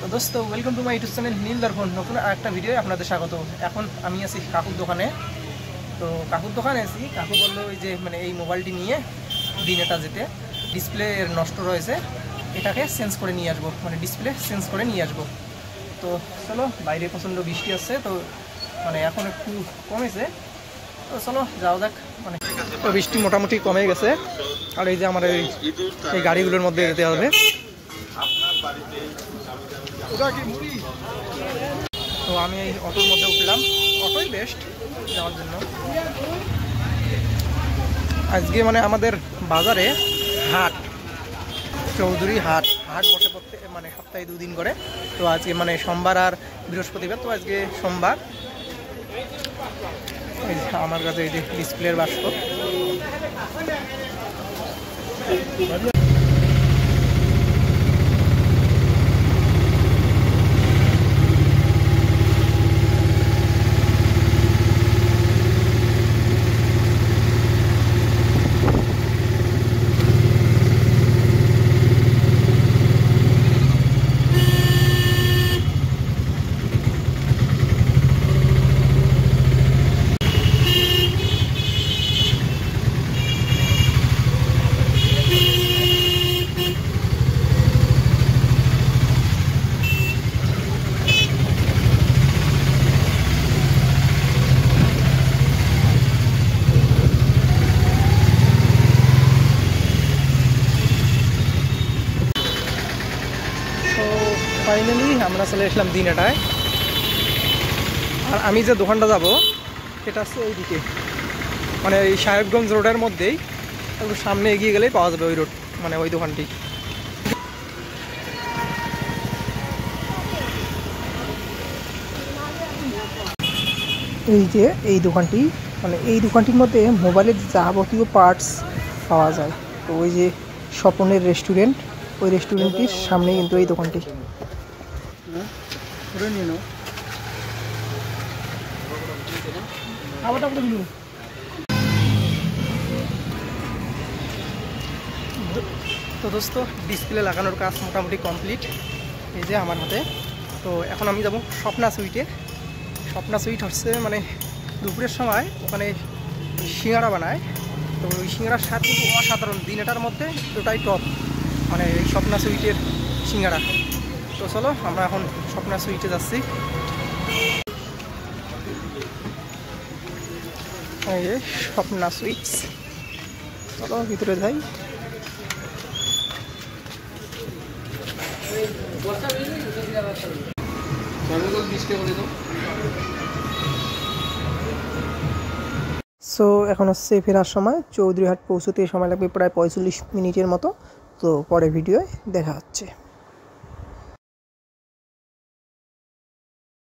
তো দোস্ত welcome to my YouTube channel Neel Darpan. নতুন আরেকটা ভিডিও আপনাদের স্বাগত। এখন আমি আছি কাকুর দোকানে। তো কাকুর দোকানে আছি, কাকু বললো ওই যে এই মোবাইলটি নিয়ে দিনেটা যেতে ডিসপ্লে নষ্ট রয়েছে, এটাকে চেঞ্জ করে নিয়ে আসবো, ডিসপ্লে চেঞ্জ করে নিয়ে আসবো। তো চলো, বাইরে প্রচণ্ড বৃষ্টি আসছে, তো এখন একটু কমেছে, তো চলো যাওয়া যাক। তো বৃষ্টি মোটামুটি কমে গেছে, আর এই যে আমার এই গাড়িগুলোর মধ্যে যেতে হবে। তো আমি এই অটোর মধ্যে উঠলাম, অটোই বেস্ট যাওয়ার জন্য। আজকে আমাদের বাজারে হাট, চৌধুরী হাট বসে প্রত্যেক সপ্তাহে 2 দিন করে। তো আজকে সোমবার আর বৃহস্পতিবার, তো আজকে সোমবার। এই যে আমার কাছে এই যে ডিসপ্লের বাক্স। ফাইনালি আমরা চলে আসলাম দিনেটায়। আর আমি যে দোকানটা যাব সেটা হচ্ছে এইদিকে, এই সাহেবগঞ্জ রোডের মধ্যেই, একটু সামনে এগিয়ে গেলেই পাওয়া যাবে ওই রোড, ওই দোকানটি। এই যে এই দোকানটি, এই দোকানটির মধ্যে মোবাইলের যাবতীয় পার্টস পাওয়া যায়। তো ওই যে স্বপনের রেস্টুরেন্ট, ওই রেস্টুরেন্টটির সামনে কিন্তু এই দোকানটি। তো দোস্ত, ডিসপ্লে লাগানোর কাজ মোটামুটি কমপ্লিট, এই যে আমার হাতে। তো এখন আমি যাব স্বপ্না সুইটে। স্বপ্না সুইট হচ্ছে দুপুরের সময় ওখানে সিঙ্গাড়া বানায়। তো ওই সিঙ্গাড়ার স্বাদ কিন্তু অসাধারণ, দিনেটার মধ্যে ওটাই টপ, এই স্বপ্না সুইটের সিঙ্গাড়া। তো চলো আমরা এখন স্বপ্না সুইটে যাচ্ছি। এই যে স্বপ্না সুইটস, চলো ভিতরে যাই। সো এখন হচ্ছে ফেরার সময়, চৌধুরীহাট পৌঁছতে সময় লাগবে প্রায় 45 মিনিটের মতো। তো পরে ভিডিওয় দেখা হচ্ছে।